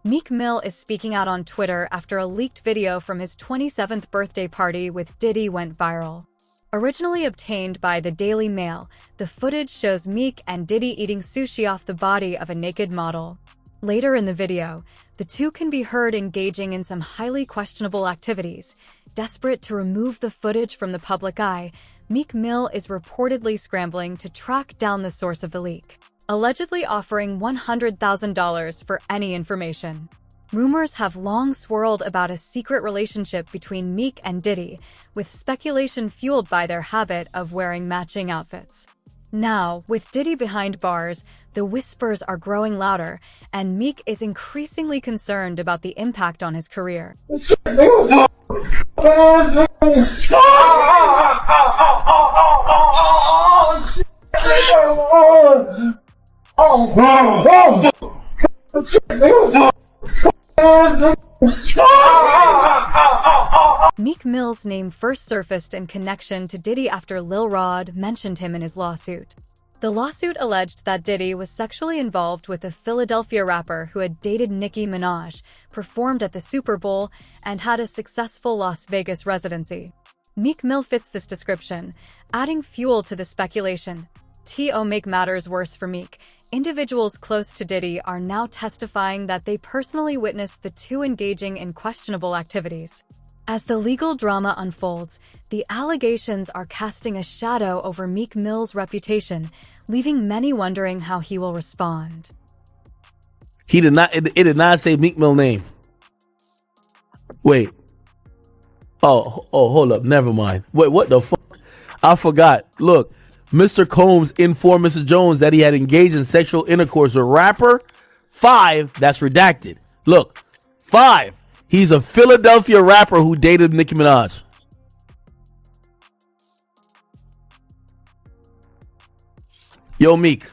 Meek Mill is speaking out on Twitter after a leaked video from his 27th birthday party with Diddy went viral. Originally obtained by the Daily Mail, the footage shows Meek and Diddy eating sushi off the body of a naked model. Later in the video, the two can be heard engaging in some highly questionable activities. Desperate to remove the footage from the public eye, Meek Mill is reportedly scrambling to track down the source of the leak, allegedly offering $100,000 for any information. Rumors have long swirled about a secret relationship between Meek and Diddy, with speculation fueled by their habit of wearing matching outfits. Now, with Diddy behind bars, the whispers are growing louder, and Meek is increasingly concerned about the impact on his career. Meek Mill's name first surfaced in connection to Diddy after Lil Rod mentioned him in his lawsuit. The lawsuit alleged that Diddy was sexually involved with a Philadelphia rapper who had dated Nicki Minaj, performed at the Super Bowl, and had a successful Las Vegas residency. Meek Mill fits this description, adding fuel to the speculation. To make matters worse for Meek, individuals close to Diddy are now testifying that they personally witnessed the two engaging in questionable activities. As the legal drama unfolds, the allegations are casting a shadow over Meek Mill's reputation, leaving many wondering how he will respond. He did not. It did not say Meek Mill name. Wait. Oh, hold up. Never mind. Wait, what the fuck? I forgot. Look, Mr. Combs informed Mr. Jones that he had engaged in sexual intercourse with rapper. 5, that's redacted. Look, 5. He's a Philadelphia rapper who dated Nicki Minaj. Yo, Meek,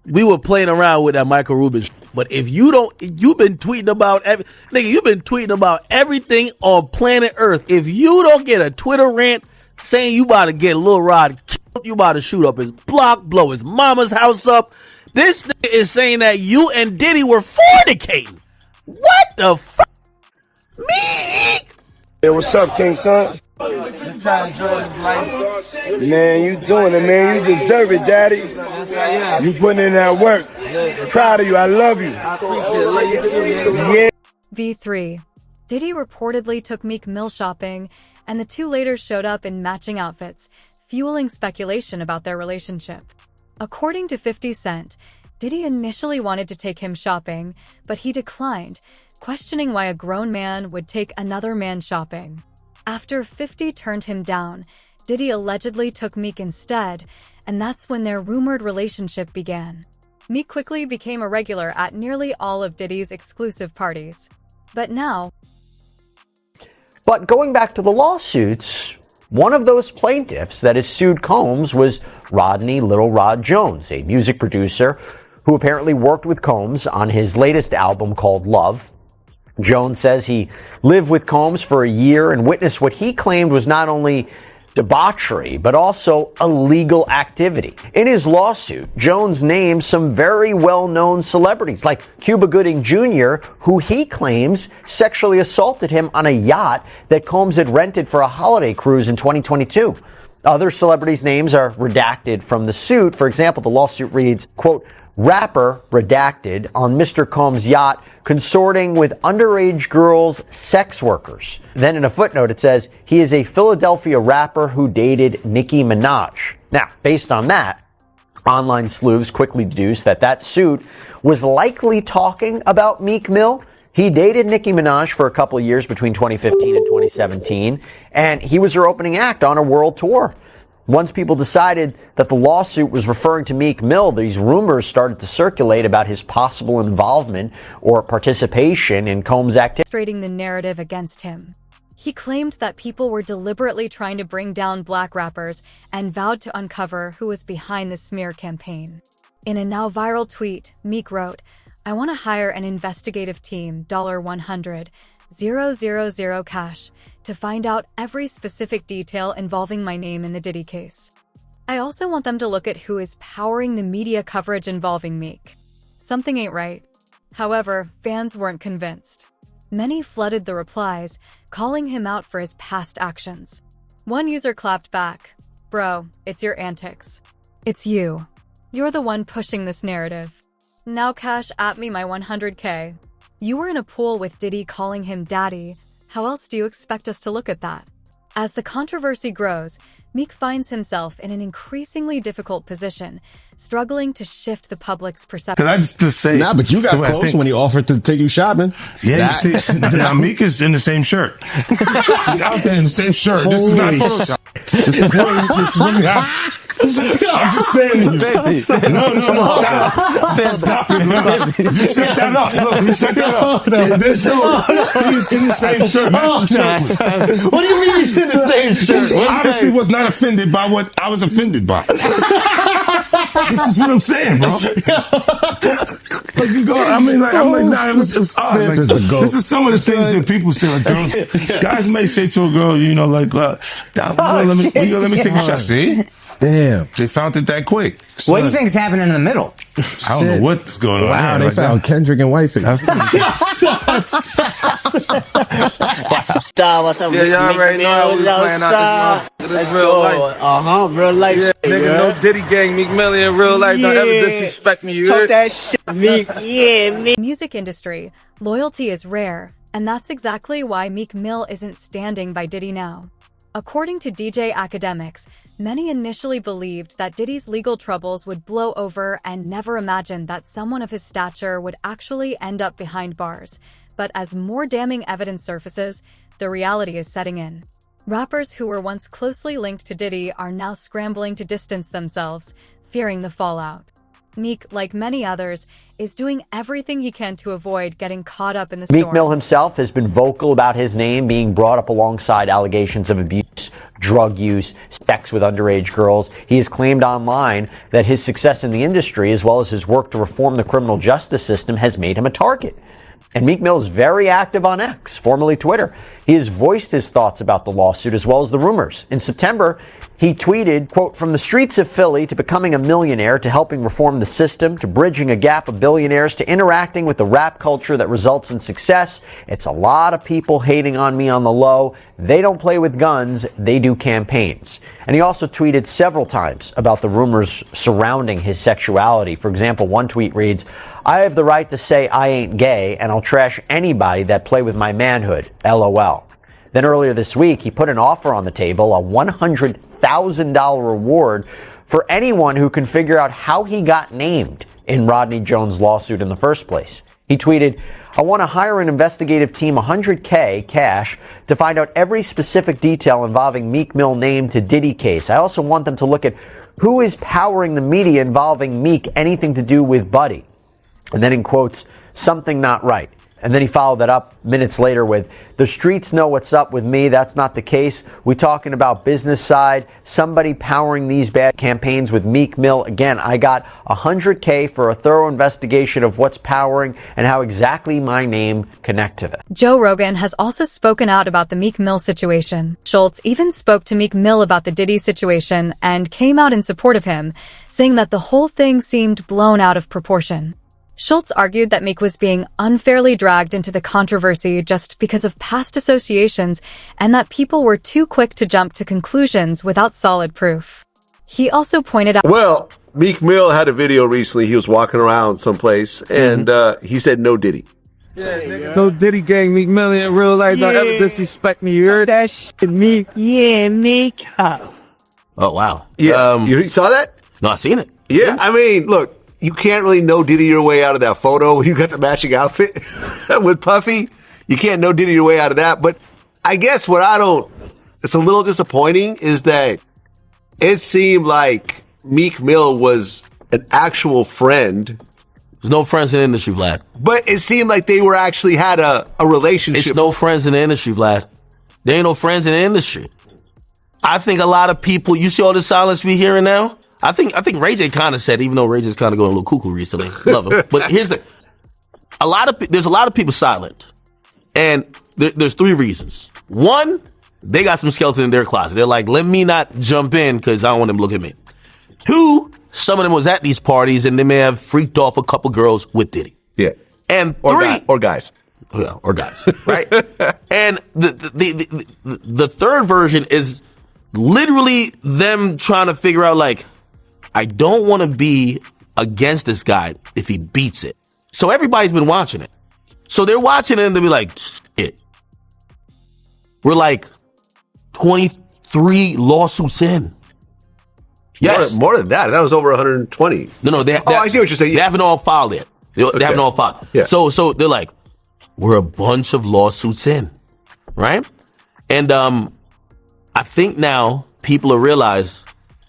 we were playing around with that Michael Rubin, but if you don't, you've been tweeting about you've been tweeting about everything on planet Earth. If you don't get a Twitter rant saying you about to get Lil Rod killed, you about to shoot up his block, blow his mama's house up, this nigga is saying that you and Diddy were fornicating. What the fuck? Meek! Hey, what's up, King Son? Man, you doing it, man. You deserve it, Daddy. You putting in that work. Proud of you. I love you. Yeah. V3. Diddy reportedly took Meek Mill shopping, and the two later showed up in matching outfits, fueling speculation about their relationship. According to 50 Cent, Diddy initially wanted to take him shopping, but he declined, questioning why a grown man would take another man shopping. After 50 turned him down, Diddy allegedly took Meek instead, and that's when their rumored relationship began. Meek quickly became a regular at nearly all of Diddy's exclusive parties. But going back to the lawsuits, one of those plaintiffs that has sued Combs was Rodney Little Rod Jones, a music producer who apparently worked with Combs on his latest album called Love. Jones says he lived with Combs for a year and witnessed what he claimed was not only debauchery, but also illegal activity. In his lawsuit, Jones names some very well-known celebrities like Cuba Gooding Jr., who he claims sexually assaulted him on a yacht that Combs had rented for a holiday cruise in 2022. Other celebrities' names are redacted from the suit. For example, the lawsuit reads, quote, rapper redacted on Mr. Combs' yacht consorting with underage girls, sex workers. Then in a footnote, it says he is a Philadelphia rapper who dated Nicki Minaj. Now, based on that, online sleuths quickly deduced that suit was likely talking about Meek Mill. He dated Nicki Minaj for a couple of years between 2015 and 2017, and he was her opening act on a world tour. Once people decided that the lawsuit was referring to Meek Mill, these rumors started to circulate about his possible involvement or participation in Combs' activity. Illustrating the narrative against him. He claimed that people were deliberately trying to bring down black rappers and vowed to uncover who was behind the smear campaign. In a now viral tweet, Meek wrote, "I want to hire an investigative team, $100,000 cash, to find out every specific detail involving my name in the Diddy case. I also want them to look at who is powering the media coverage involving Meek. Something ain't right." However, fans weren't convinced. Many flooded the replies, calling him out for his past actions. One user clapped back, "Bro, it's your antics. It's you. You're the one pushing this narrative. Now cash at me my 100K. You were in a pool with Diddy calling him daddy. How else do you expect us to look at that?" As the controversy grows, Meek finds himself in an increasingly difficult position, struggling to shift the public's perception. Cause I just say, nah, but you got close when he offered to take you shopping. Yeah, you see, now Meek is in the same shirt. He's out there in the same shirt. This is not Photoshop. This is really happening. I'm just saying to you. No, stop it, man. You set that up. Look, you set that up. He's in the same shirt. What do you mean he's in the same shirt? Obviously was not offended by what I was offended by. This is what I'm saying, bro. You go, I'm like, nah, it was odd. Like, this is some of the things that people say. Like, guys may say to a girl, you know, like, let me take a shot. See? Damn. They found it that quick. What do you think's happening in the middle? I don't know what's going on. Wow, they found Kendrick and Wifey. What's up? Yeah, y'all already know how we playing out this motherfucker. This real life. Real life shit. Nigga, no Diddy gang, Meek Mill in real life. Don't ever disrespect me, you Talk heard? that shit, Meek. Yeah, Meek. Music industry, loyalty is rare, and that's exactly why Meek Mill isn't standing by Diddy now. According to DJ Academics, many initially believed that Diddy's legal troubles would blow over and never imagined that someone of his stature would actually end up behind bars. But as more damning evidence surfaces, the reality is setting in. Rappers who were once closely linked to Diddy are now scrambling to distance themselves, fearing the fallout. Meek, like many others, is doing everything he can to avoid getting caught up in the storm. Meek Mill himself has been vocal about his name being brought up alongside allegations of abuse, drug use, sex with underage girls. He has claimed online that his success in the industry, as well as his work to reform the criminal justice system, has made him a target. And Meek Mill is very active on X, formerly Twitter. He has voiced his thoughts about the lawsuit as well as the rumors. In September, he tweeted, quote, "From the streets of Philly to becoming a millionaire to helping reform the system to bridging a gap of billionaires to interacting with the rap culture that results in success. It's a lot of people hating on me on the low. They don't play with guns. They do campaigns." And he also tweeted several times about the rumors surrounding his sexuality. For example, one tweet reads, "I have the right to say I ain't gay, and I'll trash anybody that play with my manhood. LOL." Then earlier this week, he put an offer on the table, a $100,000 reward for anyone who can figure out how he got named in Rodney Jones' lawsuit in the first place. He tweeted, "I want to hire an investigative team $100K cash to find out every specific detail involving Meek Mill name to Diddy case. I also want them to look at who is powering the media involving Meek, anything to do with Buddy." And then in quotes, "something not right." And then he followed that up minutes later with, "The streets know what's up with me. That's not the case. We talking about business side, somebody powering these bad campaigns with Meek Mill. Again, I got $100K for a thorough investigation of what's powering and how exactly my name connect to it." Joe Rogan has also spoken out about the Meek Mill situation. Schultz even spoke to Meek Mill about the Diddy situation and came out in support of him, saying that the whole thing seemed blown out of proportion. Schultz argued that Meek was being unfairly dragged into the controversy just because of past associations and that people were too quick to jump to conclusions without solid proof. He also pointed out, well, Meek Mill had a video recently. He was walking around someplace and he said no Diddy. Yeah, no Diddy gang, Meek Mill in real life. Don't ever disrespect me, you heard? That shit, Meek. Yeah, Meek. Oh, wow. Yeah, you saw that? No, I seen it. Yeah, I mean, look. You can't really know Diddy your way out of that photo. You got the matching outfit with Puffy. You can't know Diddy your way out of that. But I guess it's a little disappointing is that it seemed like Meek Mill was an actual friend. There's no friends in the industry, Vlad. But it seemed like they were actually had a relationship. It's no friends in the industry, Vlad. There ain't no friends in the industry. I think a lot of people, you see all the silence we hearing now? I think Ray J kind of said, even though Ray J's kind of going a little cuckoo recently, love him. But here's there's a lot of people silent, and there's three reasons. One, they got some skeleton in their closet. They're like, let me not jump in because I don't want them to look at me. Two, some of them was at these parties and they may have freaked off a couple girls with Diddy. Yeah. And or guys. Yeah, or guys. Right? And the third version is literally them trying to figure out, like, I don't want to be against this guy if he beats it. So everybody's been watching it. So they're watching it and they'll be like, shit. We're like 23 lawsuits in. Yes. More than that. That was over 120. No, I see what you're saying. They haven't all filed it. They haven't all filed. Yeah. So they're like, we're a bunch of lawsuits in, right? And I think now people will realize,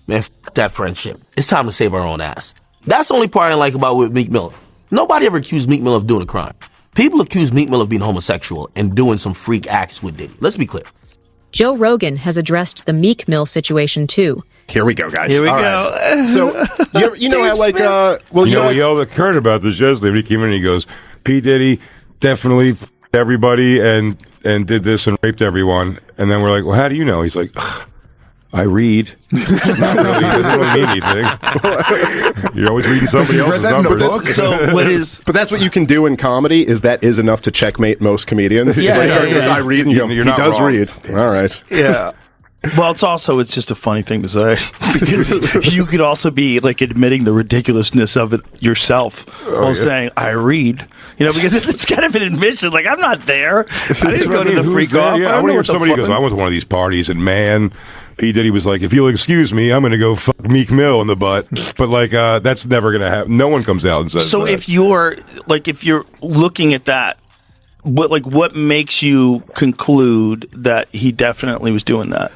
man, f- that friendship. It's time to save our own ass. That's the only part I like about with Meek Mill. Nobody ever accused Meek Mill of doing a crime. People accuse Meek Mill of being homosexual and doing some freak acts with Diddy. Let's be clear. Joe Rogan has addressed the Meek Mill situation too. Here we go, guys. Here we All go. Right. So, you know how, like, we all heard about this yesterday. When he came in and he goes, P. Diddy definitely everybody and did this and raped everyone. And then we're like, well, how do you know? He's like, I read. Not really. It doesn't really mean anything. You're always reading somebody else's numbers. But that's what you can do in comedy. That is enough to checkmate most comedians. Yeah, I read, and he does wrong. read. All right. Yeah. Well, it's just a funny thing to say because you could also be like admitting the ridiculousness of it yourself while saying I read, because it's kind of an admission. Like I'm not there. I didn't go to the freak off. Yeah, I want to hear somebody goes, I went to one of these parties and man, P. Diddy was like, if you'll excuse me, I'm going to go fuck Meek Mill in the butt. But like, that's never going to happen. No one comes out and says so. That. If you're looking at that, what makes you conclude that he definitely was doing that?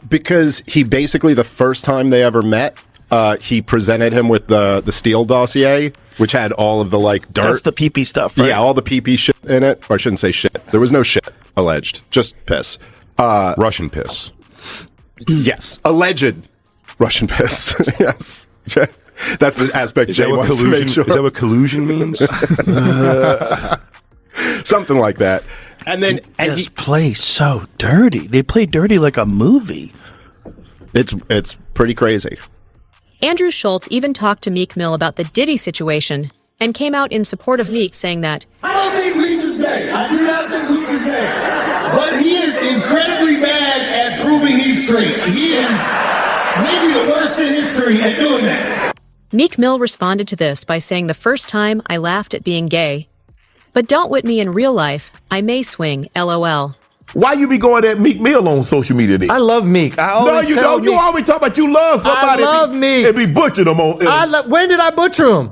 Because he basically, the first time they ever met, he presented him with the Steele dossier, which had all of the dirt. That's the pee-pee stuff, right? Yeah, all the pee-pee shit in it. Or I shouldn't say shit. There was no shit alleged, just piss. Russian piss. Yes, alleged Russian piss. Yes, that's the aspect Jay wants to make sure. Is that what collusion means? Something like that. And then he plays so dirty. They play dirty like a movie. It's pretty crazy. Andrew Schultz even talked to Meek Mill about the Diddy situation and came out in support of Meek, saying that I don't think Meek is gay. I do not think Meek is gay. But he is incredibly bad at proving he's straight. He is maybe the worst in history at doing that. Meek Mill responded to this by saying, the first time I laughed at being gay, but don't whip me in real life. I may swing, LOL. Why you be going at Meek Mill on social media then? I love Meek. No, you don't. You always talk about you love somebody. I love Meek. And be butchering them on. When did I butcher him?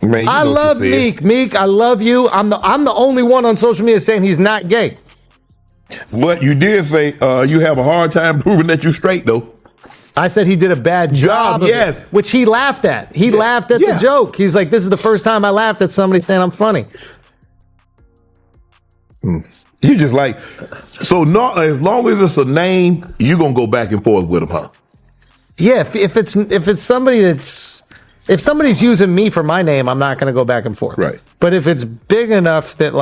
Man, I love Meek. Meek, I love you. I'm the only one on social media saying he's not gay. But you did say you have a hard time proving that you're straight, though. I said he did a bad job, yes. Which he laughed at. He laughed at the joke. He's like, this is the first time I laughed at somebody saying I'm funny. You just like, so not as long as it's a name, you're going to go back and forth with him, huh? Yeah, if it's somebody if somebody's using me for my name, I'm not going to go back and forth. Right. But if it's big enough that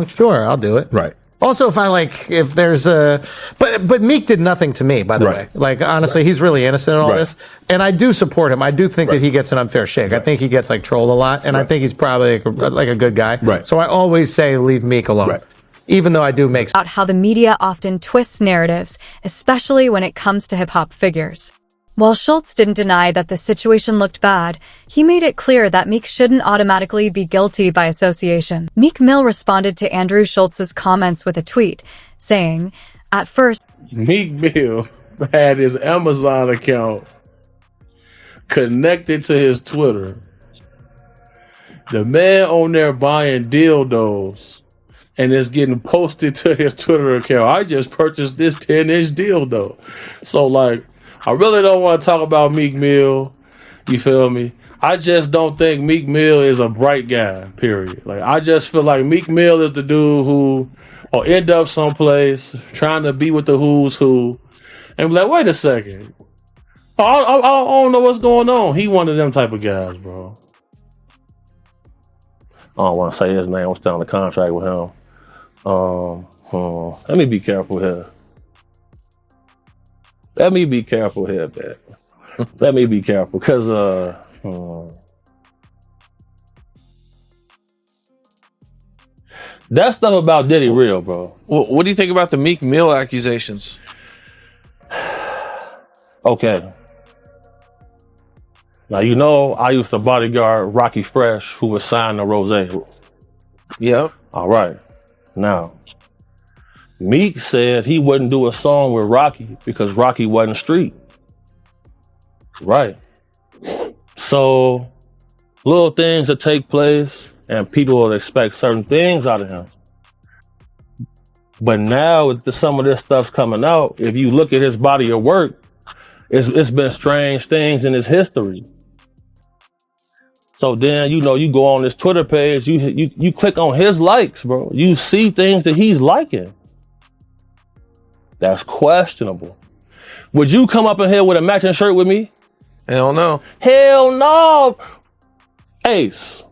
sure, I'll do it. Right. Also, if there's but Meek did nothing to me, by the way. Like, honestly, he's really innocent in all this. And I do support him. I do think that he gets an unfair shake. I think he gets trolled a lot. And I think he's probably like a good guy. Right. So I always say leave Meek alone. Right. Even though I do make about how the media often twists narratives, especially when it comes to hip-hop figures. While Schultz didn't deny that the situation looked bad, he made it clear that Meek shouldn't automatically be guilty by association. Meek Mill responded to Andrew Schultz's comments with a tweet, saying, at first, Meek Mill had his Amazon account connected to his Twitter. The man on there buying dildos and it's getting posted to his Twitter account. I just purchased this 10-inch dildo. So, I really don't want to talk about Meek Mill. You feel me? I just don't think Meek Mill is a bright guy, period. I just feel like Meek Mill is the dude who will end up someplace trying to be with the who's who and be like, wait a second. I don't know what's going on. He one of them type of guys, bro. I don't want to say his name. I'm still on the contract with him. Let me be careful here. Let me be careful here, man. Let me be careful, because That stuff about Diddy real, bro. Well, what do you think about the Meek Mill accusations? Okay. Now, you know, I used to bodyguard Rocky Fresh, who was signed to Rose. Yep. All right. Now, Meek said he wouldn't do a song with Rocky because Rocky wasn't street. Right. So, little things that take place and people will expect certain things out of him. But now with some of this stuff's coming out, if you look at his body of work, it's been strange things in his history. So then, you know, you go on this Twitter page, you click on his likes, bro. You see things that he's liking. That's questionable. Would you come up in here with a matching shirt with me? Hell no. Hell no. Ace,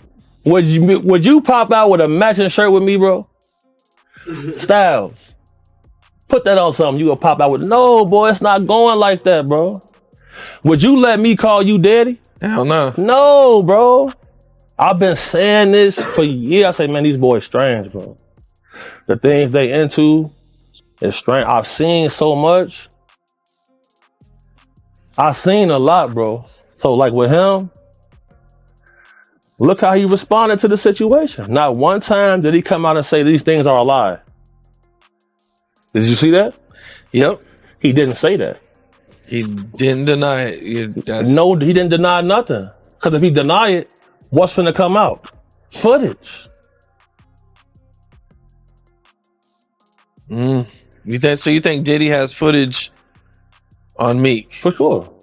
would you pop out with a matching shirt with me, bro? Styles, put that on something. You gonna pop out with? No, boy, it's not going like that, bro. Would you let me call you daddy? Hell no. No, bro. I've been saying this for years. I say, man, these boys strange, bro. The things they into is strange. I've seen so much. I've seen a lot, bro. So like with him, look how he responded to the situation. Not one time did he come out and say these things are a lie. Did you see that? Yep. He didn't say that. He didn't deny it. No, he didn't deny nothing. Because if he deny it, what's finna come out? Footage. You think Diddy has footage on Meek? For sure.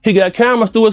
He got cameras through his